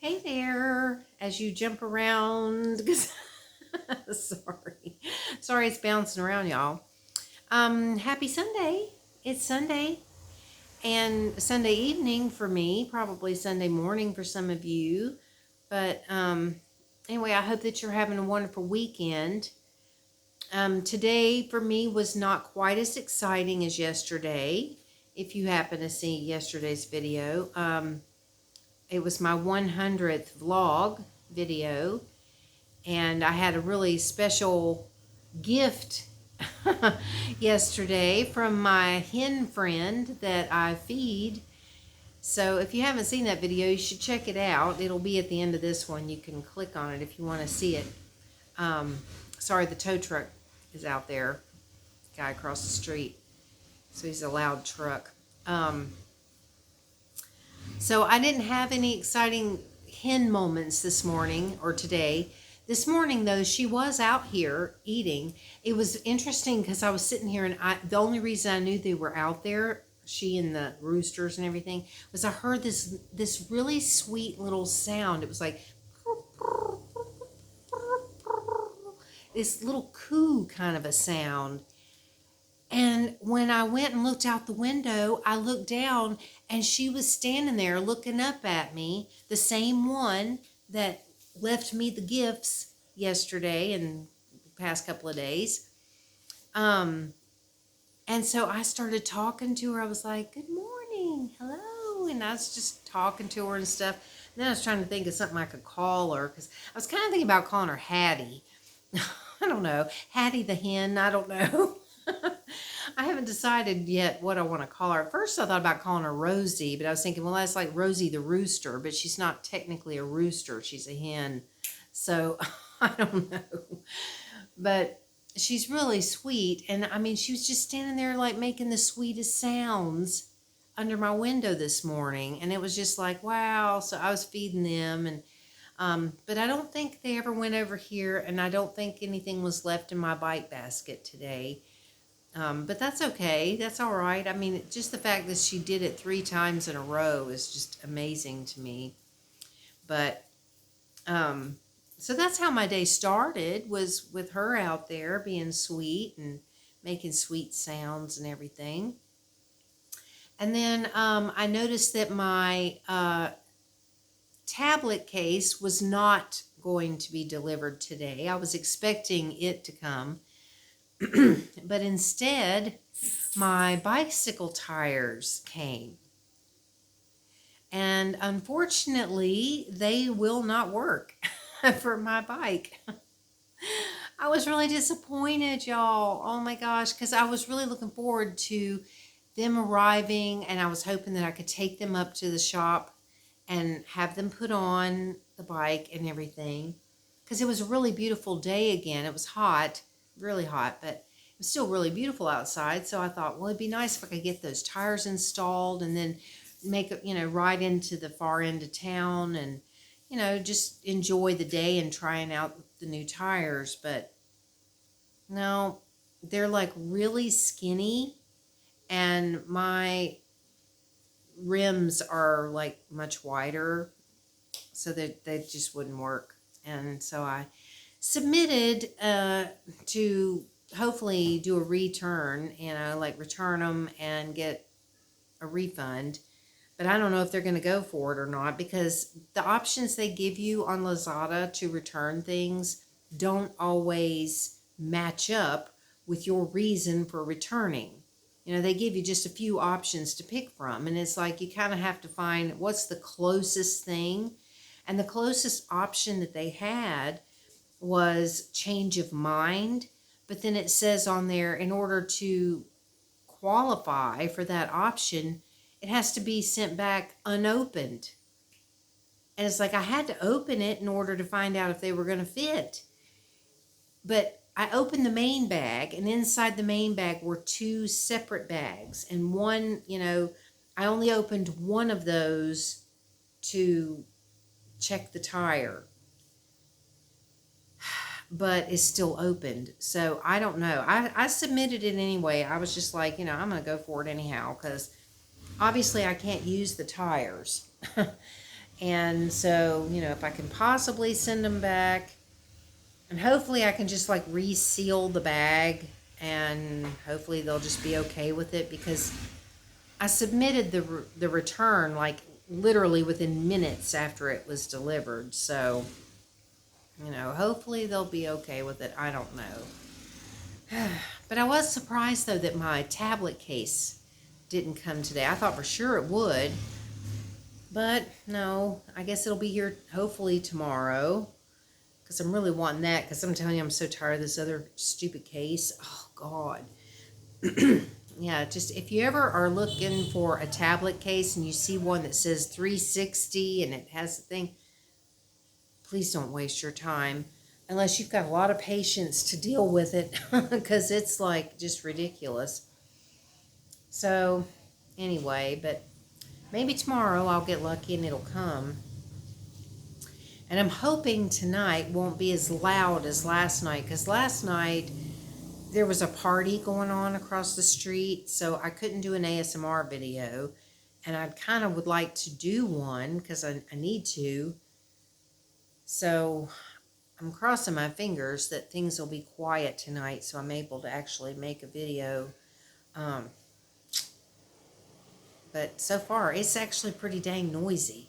Hey there, as you jump around, 'cause- sorry, it's bouncing around, y'all. Happy Sunday. It's Sunday and Sunday evening for me, probably Sunday morning for some of you. But anyway, I hope that you're having a wonderful weekend. Today for me was not quite as exciting as yesterday. If you happen to see yesterday's video, it was my 100th vlog video, and I had a really special gift yesterday from my hen friend that I feed. So if you haven't seen that video, you should check it out. It'll be at the end of this one. You can click on it if you want to see it. Sorry, the tow truck is out there. Guy across the street. So he's a loud truck. So I didn't have any exciting hen moments this morning or today. This morning, though, she was out here eating. It was interesting because I was sitting here, and the only reason I knew they were out there, she and the roosters and everything, was I heard this really sweet little sound. It was like this little coo kind of a sound. And when I went and looked out the window, I looked down and she was standing there looking up at me, the same one that left me the gifts yesterday and the past couple of days. And so I started talking to her. I was like, "Good morning, hello." And I was just talking to her and stuff. And then I was trying to think of something I could call her, because I was kind of thinking about calling her Hattie. I don't know. Hattie the hen, I don't know. I haven't decided yet what I want to call her. At first I thought about calling her Rosie, but I was thinking, well, that's like Rosie the rooster, but she's not technically a rooster. She's a hen. So I don't know. But she's really sweet. And I mean, she was just standing there like making the sweetest sounds under my window this morning. And it was just like, wow. So I was feeding them, and but I don't think they ever went over here, and I don't think anything was left in my bite basket today. But that's okay. That's all right. I mean, just the fact that she did it 3 times in a row is just amazing to me. But so that's how my day started, was with her out there being sweet and making sweet sounds and everything. And then I noticed that my tablet case was not going to be delivered today. I was expecting it to come. But instead, my bicycle tires came. And unfortunately, they will not work for my bike. I was really disappointed, y'all. Oh my gosh, because I was really looking forward to them arriving, and I was hoping that I could take them up to the shop and have them put on the bike and everything. Because it was a really beautiful day again. It was hot, really hot, but it was still really beautiful outside. So I thought, well, it'd be nice if I could get those tires installed and then make it, ride into the far end of town and, just enjoy the day and trying out the new tires. But no, they're like really skinny, and my rims are like much wider, so that they just wouldn't work. And so I submitted to hopefully do a return, like return them and get a refund. But I don't know if they're going to go for it or not, because the options they give you on Lazada to return things don't always match up with your reason for returning. They give you just a few options to pick from, and it's like you kind of have to find what's the closest thing. And the closest option that they had was change of mind, but then it says on there, in order to qualify for that option, it has to be sent back unopened. And it's like I had to open it in order to find out if they were going to fit. But I opened the main bag, and inside the main bag were 2 separate bags. And one, I only opened one of those to check the tire, but it's still opened. So I don't know. I submitted it anyway. I was just like, I'm going to go for it anyhow, because obviously I can't use the tires. And so, if I can possibly send them back, and hopefully I can just like reseal the bag, and hopefully they'll just be okay with it, because I submitted the return like literally within minutes after it was delivered. So, hopefully they'll be okay with it. I don't know. But I was surprised though that my tablet case didn't come today. I thought for sure it would. But no, I guess it'll be here hopefully tomorrow. Because I'm really wanting that. Because I'm telling you, I'm so tired of this other stupid case. Oh, God. Yeah, just if you ever are looking for a tablet case and you see one that says 360 and it has the thing, please don't waste your time. Unless you've got a lot of patience to deal with it. Because it's like just ridiculous. So, anyway, but maybe tomorrow I'll get lucky and it'll come. And I'm hoping tonight won't be as loud as last night, because last night there was a party going on across the street, so I couldn't do an ASMR video. And I kind of would like to do one because I need to. So I'm crossing my fingers that things will be quiet tonight so I'm able to actually make a video. But so far, it's actually pretty dang noisy.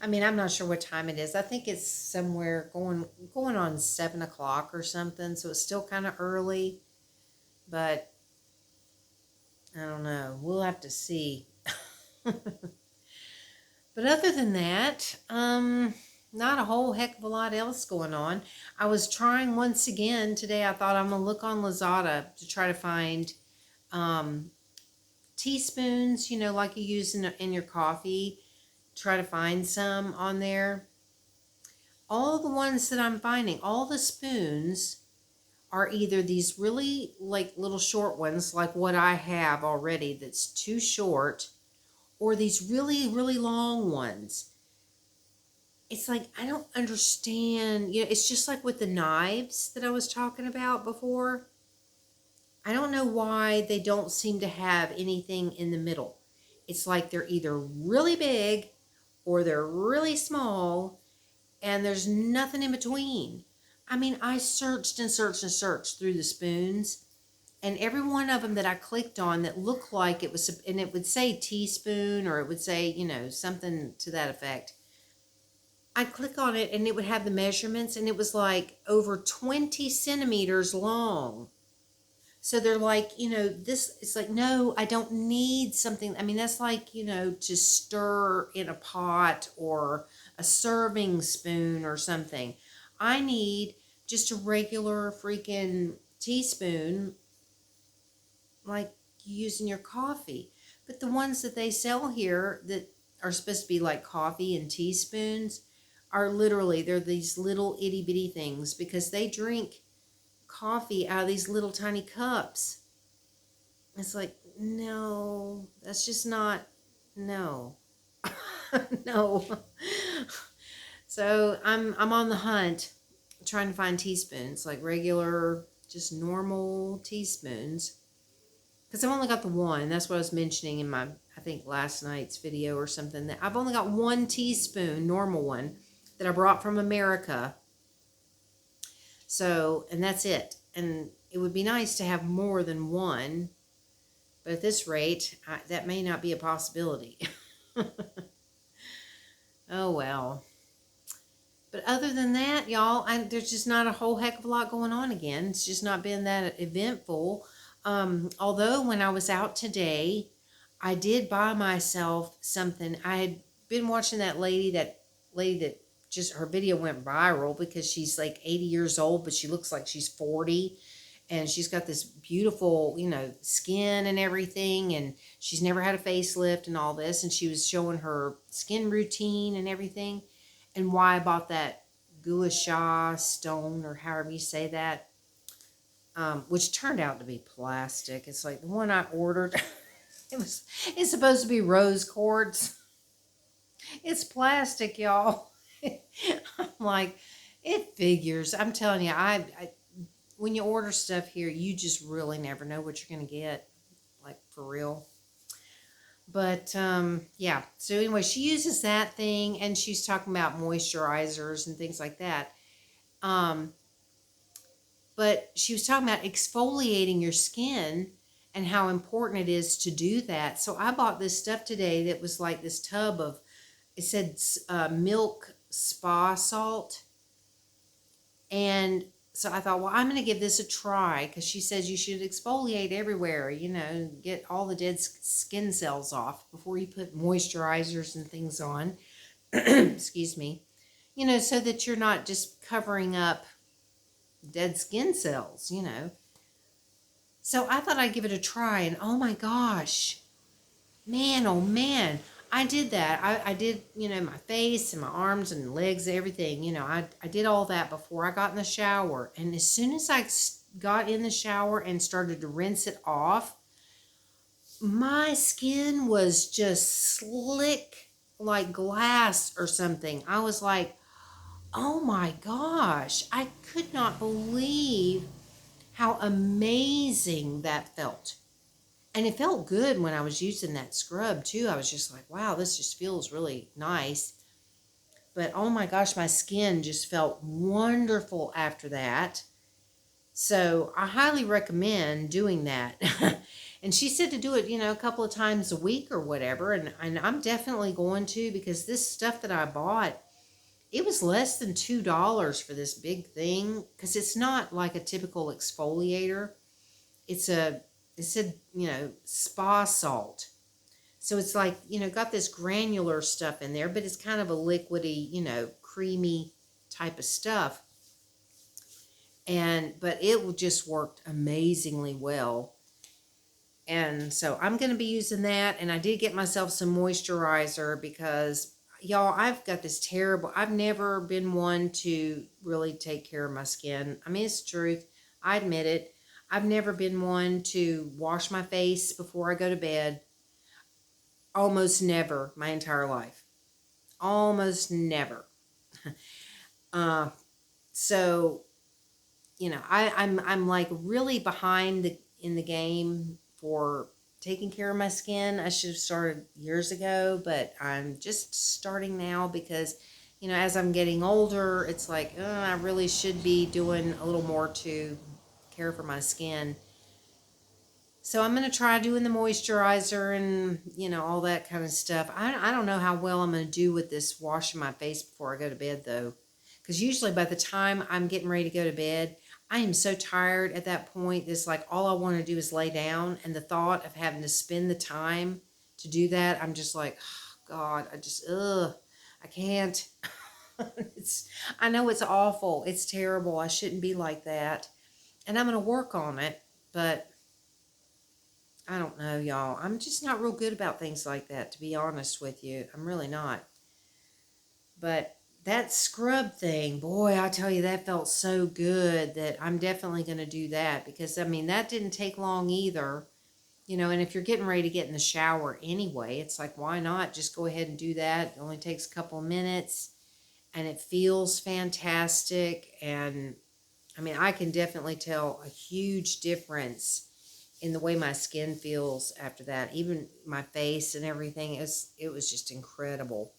I mean, I'm not sure what time it is. I think it's somewhere going on 7 o'clock or something. So it's still kind of early. But I don't know. We'll have to see. But other than that, not a whole heck of a lot else going on. I was trying once again today. I thought I'm going to look on Lazada to try to find teaspoons, like you use in your coffee. Try to find some on there. All the ones that I'm finding, all the spoons are either these really like little short ones, like what I have already that's too short, or these really, really long ones. It's like, I don't understand. It's just like with the knives that I was talking about before. I don't know why they don't seem to have anything in the middle. It's like they're either really big or they're really small, and there's nothing in between. I mean, I searched and searched and searched through the spoons, and every one of them that I clicked on that looked like it was, and it would say teaspoon, or it would say, something to that effect. I'd click on it and it would have the measurements, and it was like over 20 centimeters long. So they're like, this, it's like, no, I don't need something. I mean, that's like, to stir in a pot or a serving spoon or something. I need just a regular freaking teaspoon like you use in your coffee. But the ones that they sell here that are supposed to be like coffee and teaspoons are literally, they're these little itty bitty things, because they drink coffee out of these little tiny cups. It's like, no, that's just not, no. No. So I'm on the hunt trying to find teaspoons, like regular, just normal teaspoons. Because I've only got the one. That's what I was mentioning in my, I think, last night's video or something. That I've only got one teaspoon, normal one, that I brought from America. So, and that's it. And it would be nice to have more than one. But at this rate, that may not be a possibility. Oh, well. But other than that, y'all, there's just not a whole heck of a lot going on again. It's just not been that eventful. Although when I was out today, I did buy myself something. I had been watching that lady that just, her video went viral because she's like 80 years old, but she looks like she's 40. And she's got this beautiful, skin and everything. And she's never had a facelift and all this. And she was showing her skin routine and everything. And why I bought that gua sha stone, or however you say that. Which turned out to be plastic. It's like the one I ordered. It's supposed to be rose quartz. It's plastic, y'all. I'm like, it figures. I'm telling you, I when you order stuff here, you just really never know what you're going to get. Like, for real. But yeah, so anyway, she uses that thing, and she's talking about moisturizers and things like that. Um, but she was talking about exfoliating your skin and how important it is to do that. So I bought this stuff today that was like this tub of, it said milk spa salt. And so I thought, well, I'm going to give this a try because she says you should exfoliate everywhere, you know, get all the dead skin cells off before you put moisturizers and things on. Excuse me. You know, so that you're not just covering up dead skin cells, you know. So I thought I'd give it a try, and oh my gosh, man, oh man, I did that. I did, you know, my face and my arms and legs, everything. You know, I did all that before I got in the shower. And as soon as I got in the shower and started to rinse it off, my skin was just slick like glass or something. I was like, oh my gosh, I could not believe how amazing that felt. And it felt good when I was using that scrub too. I was just like, wow, this just feels really nice. But oh my gosh, my skin just felt wonderful after that. So I highly recommend doing that. And she said to do it, you know, a couple of times a week or whatever. And I'm definitely going to, because this stuff that I bought, it was less than $2 for this big thing. Because it's not like a typical exfoliator. It's a, it said, you know, spa salt. So it's like, you know, got this granular stuff in there, but it's kind of a liquidy, you know, creamy type of stuff. But it just worked amazingly well. And so I'm going to be using that. And I did get myself some moisturizer because, y'all, I've got this terrible, I've never been one to really take care of my skin. I mean, it's the truth. I admit it. I've never been one to wash my face before I go to bed. Almost never my entire life. Almost never. uh, so, you know, I'm like really behind in the game for taking care of my skin. I should have started years ago, but I'm just starting now because, you know, as I'm getting older, it's like, I really should be doing a little more to care for my skin. So I'm going to try doing the moisturizer and, you know, all that kind of stuff. I don't know how well I'm going to do with this washing my face before I go to bed, though. Because usually by the time I'm getting ready to go to bed, I am so tired at that point. It's like all I want to do is lay down. And the thought of having to spend the time to do that, I'm just like, oh, God, I can't. I know it's awful. It's terrible. I shouldn't be like that. And I'm going to work on it. But I don't know, y'all. I'm just not real good about things like that, to be honest with you. I'm really not. But that scrub thing, boy, I tell you, that felt so good that I'm definitely going to do that because, I mean, that didn't take long either. You know, and if you're getting ready to get in the shower anyway, it's like, why not just go ahead and do that? It only takes a couple of minutes and it feels fantastic. And I mean, I can definitely tell a huge difference in the way my skin feels after that. Even my face and everything, it was just incredible.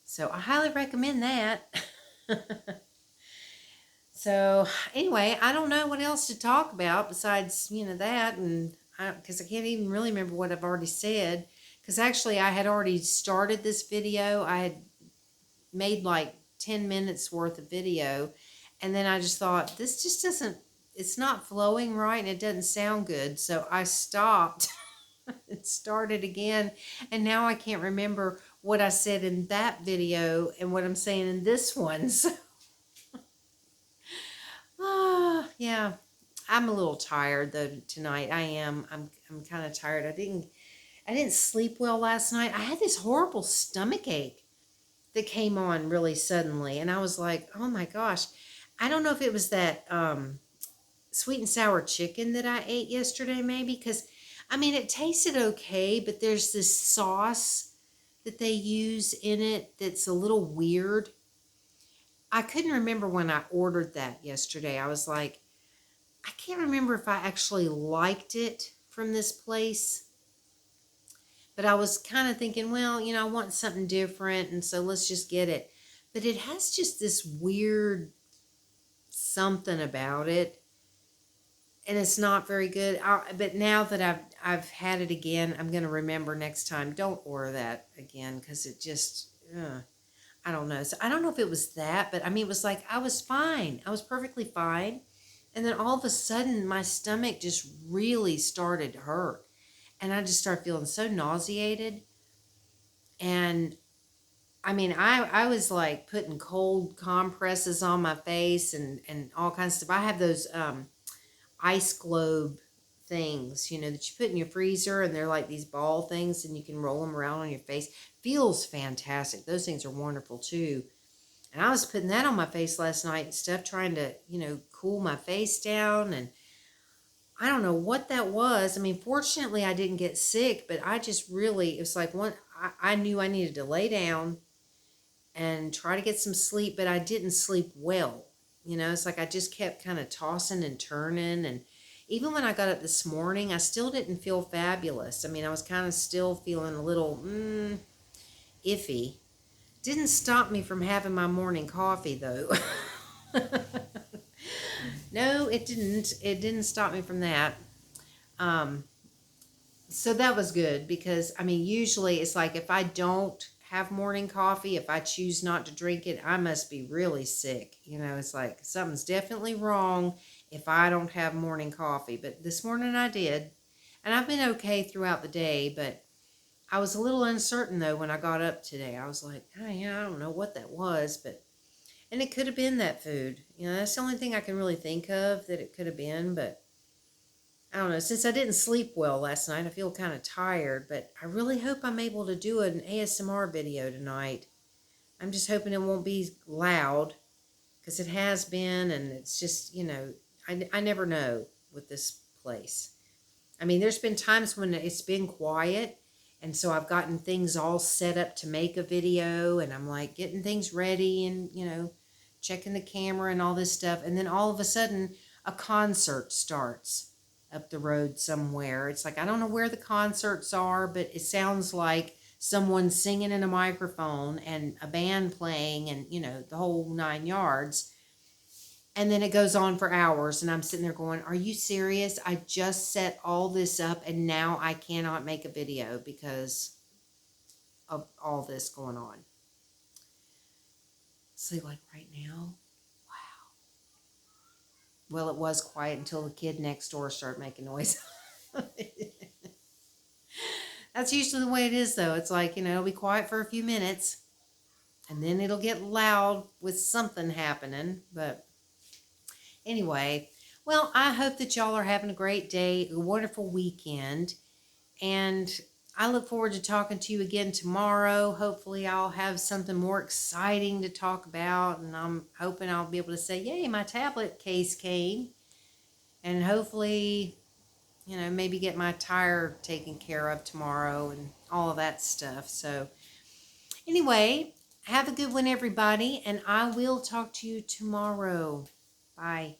So I highly recommend that. So anyway, I don't know what else to talk about besides, you know, that. And because I can't even really remember what I've already said. Because actually I had already started this video. I had made like 10 minutes worth of video. And then I just thought, this just doesn't, it's not flowing right and it doesn't sound good. So I stopped and started again. And now I can't remember what I said in that video and what I'm saying in this one. So, yeah, I'm a little tired though tonight. I am. I'm kind of tired. I didn't sleep well last night. I had this horrible stomach ache that came on really suddenly. And I was like, oh my gosh. I don't know if it was that sweet and sour chicken that I ate yesterday, maybe. Because, I mean, it tasted okay, but there's this sauce that they use in it that's a little weird. I couldn't remember when I ordered that yesterday. I was like, I can't remember if I actually liked it from this place. But I was kind of thinking, well, I want something different, and so let's just get it. But it has just this weird something about it, and it's not very good. But now that I've had it again, I'm going to remember next time. Don't order that again because it just, I don't know. So I don't know if it was that, but I mean, it was like I was fine. I was perfectly fine. And then all of a sudden, my stomach just really started to hurt. And I just started feeling so nauseated. And I mean, I was like putting cold compresses on my face and all kinds of stuff. I have those ice globe things, that you put in your freezer, and they're like these ball things, and you can roll them around on your face. Feels fantastic. Those things are wonderful too. And I was putting that on my face last night and stuff, trying to, cool my face down. And I don't know what that was. I mean, fortunately, I didn't get sick, but I just really, it was like I knew I needed to lay down and try to get some sleep, but I didn't sleep well. It's like I just kept kind of tossing and turning. And even when I got up this morning, I still didn't feel fabulous. I mean, I was kind of still feeling a little iffy. Didn't stop me from having my morning coffee, though. No, it didn't. It didn't stop me from that. Um, so that was good because, I mean, usually it's like if I don't have morning coffee, if I choose not to drink it, I must be really sick. It's like something's definitely wrong if I don't have morning coffee. But this morning I did. And I've been okay throughout the day, but I was a little uncertain though when I got up today. I was like, oh, I don't know what that was, and it could have been that food. That's the only thing I can really think of that it could have been, but I don't know. Since I didn't sleep well last night, I feel kind of tired, but I really hope I'm able to do an ASMR video tonight. I'm just hoping it won't be loud because it has been, and it's just, I never know with this place. I mean, there's been times when it's been quiet, and so I've gotten things all set up to make a video, and I'm like getting things ready and, checking the camera and all this stuff. And then all of a sudden, a concert starts up the road somewhere. It's like, I don't know where the concerts are, but it sounds like someone singing in a microphone and a band playing and, the whole 9 yards. And then it goes on for hours, and I'm sitting there going, are you serious? I just set all this up, and now I cannot make a video because of all this going on. See, like right now, wow. Well, it was quiet until the kid next door started making noise. That's usually the way it is, though. It's like, it'll be quiet for a few minutes, and then it'll get loud with something happening, but anyway, well, I hope that y'all are having a great day, a wonderful weekend, and I look forward to talking to you again tomorrow. Hopefully, I'll have something more exciting to talk about, and I'm hoping I'll be able to say, yay, my tablet case came, and hopefully, maybe get my tire taken care of tomorrow and all of that stuff. So, anyway, have a good one, everybody, and I will talk to you tomorrow. Bye.